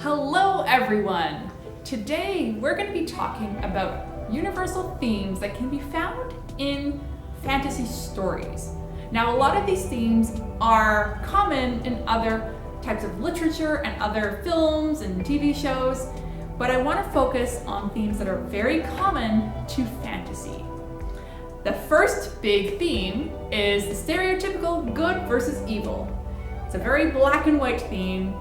Hello everyone! Today we're going to be talking about universal themes that can be found in fantasy stories. Now a lot of these themes are common in other types of literature and other films and TV shows, but I want to focus on themes that are very common to fantasy. The first big theme is the stereotypical good versus evil. It's a very black and white theme,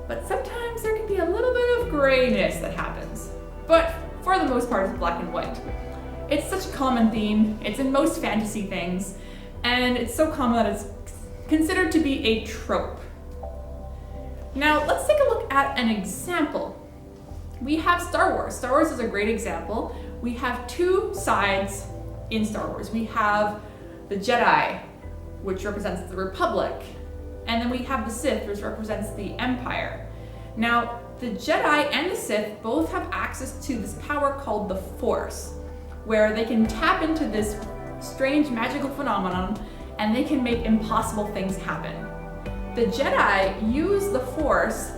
but sometimes there can be a little bit of grayness that happens. But for the most part, it's black and white. It's such a common theme, it's in most fantasy things, and it's so common that it's considered to be a trope. Now, let's take a look at an example. We have Star Wars. Star Wars is a great example. We have two sides in Star Wars. We have the Jedi, which represents the Republic, and then we have the Sith, which represents the Empire. Now, the Jedi and the Sith both have access to this power called the Force, where they can tap into this strange magical phenomenon and they can make impossible things happen. The Jedi use the Force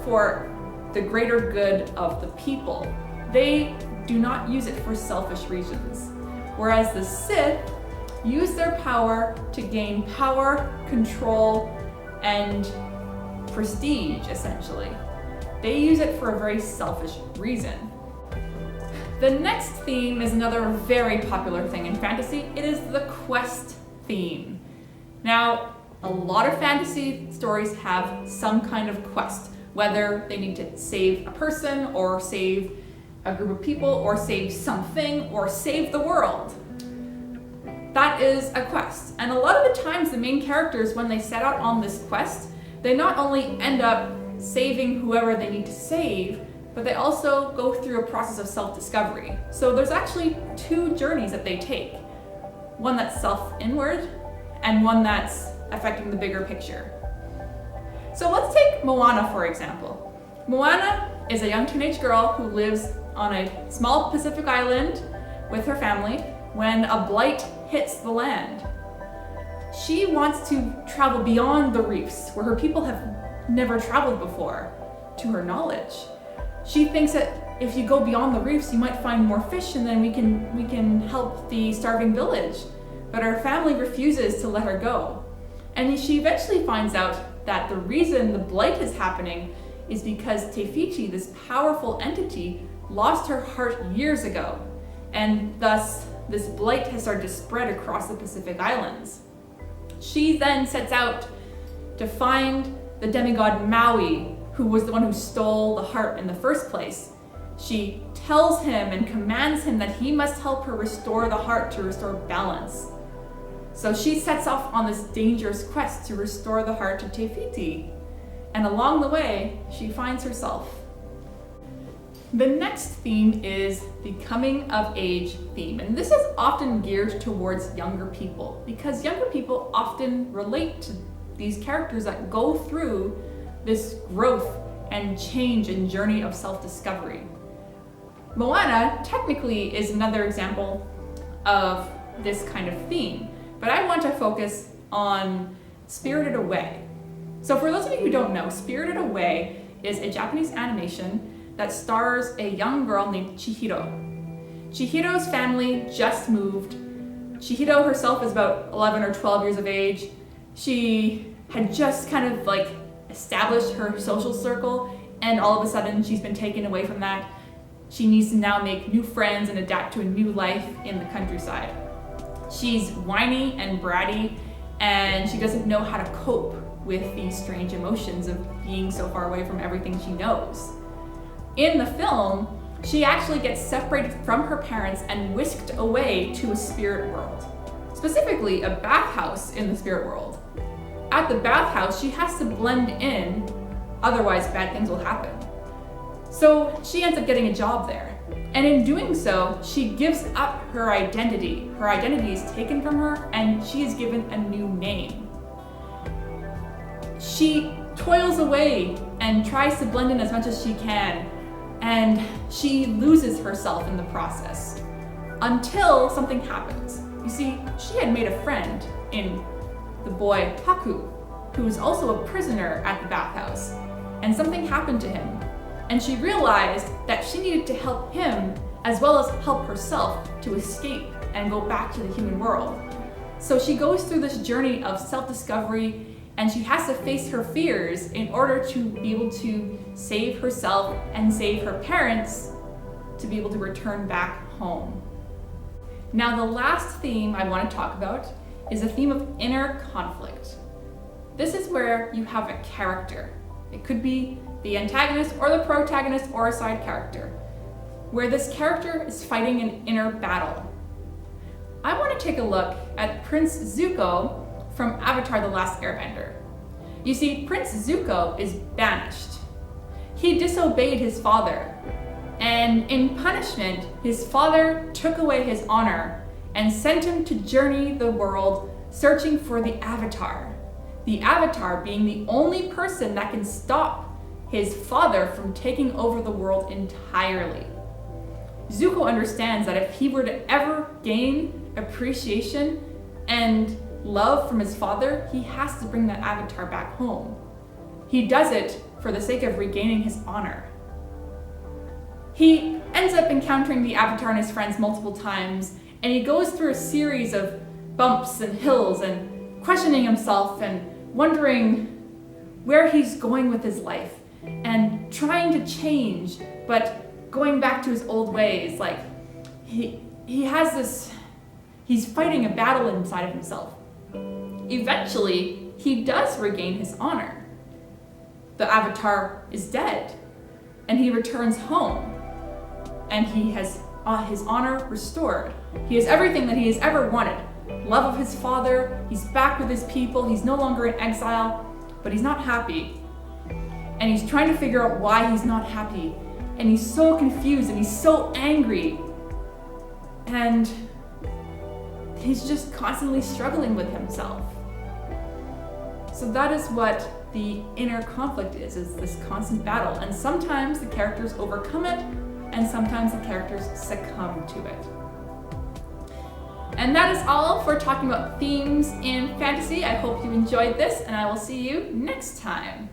for the greater good of the people. They do not use it for selfish reasons. Whereas the Sith use their power to gain power, control, and prestige, essentially. They use it for a very selfish reason. The next theme is another very popular thing in fantasy. It is the quest theme. Now, a lot of fantasy stories have some kind of quest, whether they need to save a person or save a group of people or save something or save the world. That is a quest. And a lot of the times the main characters, when they set out on this quest, they not only end up saving whoever they need to save, but they also go through a process of self-discovery. So there's actually two journeys that they take. One that's self-inward and one that's affecting the bigger picture. So let's take Moana, for example. Moana is a young teenage girl who lives on a small Pacific island with her family when a blight hits the land. She wants to travel beyond the reefs where her people have never traveled before, to her knowledge. She thinks that if you go beyond the reefs, you might find more fish and then we can help the starving village. But her family refuses to let her go. And she eventually finds out that the reason the blight is happening is because Te Fiti, this powerful entity, lost her heart years ago. And thus, this blight has started to spread across the Pacific Islands. She then sets out to find the demigod Maui, who was the one who stole the heart in the first place. She tells him and commands him that he must help her restore the heart to restore balance. So she sets off on this dangerous quest to restore the heart to Te Fiti. And along the way, she finds herself. The next theme is the coming of age theme. And this is often geared towards younger people because younger people often relate to these characters that go through this growth and change and journey of self-discovery. Moana technically is another example of this kind of theme, but I want to focus on Spirited Away. So for those of you who don't know, Spirited Away is a Japanese animation that stars a young girl named Chihiro. Chihiro's family just moved. Chihiro herself is about 11 or 12 years of age. She had just kind of established her social circle, and all of a sudden she's been taken away from that. She needs to now make new friends and adapt to a new life in the countryside. She's whiny and bratty, and she doesn't know how to cope with these strange emotions of being so far away from everything she knows. In the film, she actually gets separated from her parents and whisked away to a spirit world, specifically a bathhouse in the spirit world. At the bathhouse, she has to blend in, otherwise bad things will happen. So she ends up getting a job there. And in doing so, she gives up her identity. Her identity is taken from her and she is given a new name. She toils away and tries to blend in as much as she can, and she loses herself in the process until something happens. You see, she had made a friend in the boy Haku, who was also a prisoner at the bathhouse, and something happened to him. and she realized that she needed to help him as well as help herself to escape and go back to the human world. So she goes through this journey of self-discovery, and she has to face her fears in order to be able to save herself and save her parents to be able to return back home. Now, the last theme I want to talk about is a theme of inner conflict. This is where you have a character. It could be the antagonist or the protagonist or a side character, where this character is fighting an inner battle. I want to take a look at Prince Zuko from Avatar: The Last Airbender. You see, Prince Zuko is banished. He disobeyed his father, and in punishment, his father took away his honor and sent him to journey the world searching for the Avatar. The Avatar being the only person that can stop his father from taking over the world entirely. Zuko understands that if he were to ever gain appreciation and love from his father, he has to bring that Avatar back home. He does it for the sake of regaining his honor. He ends up encountering the Avatar and his friends multiple times, and he goes through a series of bumps and hills and questioning himself and wondering where he's going with his life and trying to change, but going back to his old ways. Like he has this, he's fighting a battle inside of himself. Eventually, he does regain his honor. The Avatar is dead, and he returns home, and he has his honor restored. He has everything that he has ever wanted. Love of his father, he's back with his people, he's no longer in exile, but he's not happy. And he's trying to figure out why he's not happy. And he's so confused and he's so angry. And he's just constantly struggling with himself. So that is what the inner conflict is this constant battle. And sometimes the characters overcome it, and sometimes the characters succumb to it. And that is all for talking about themes in fantasy. I hope you enjoyed this, and I will see you next time.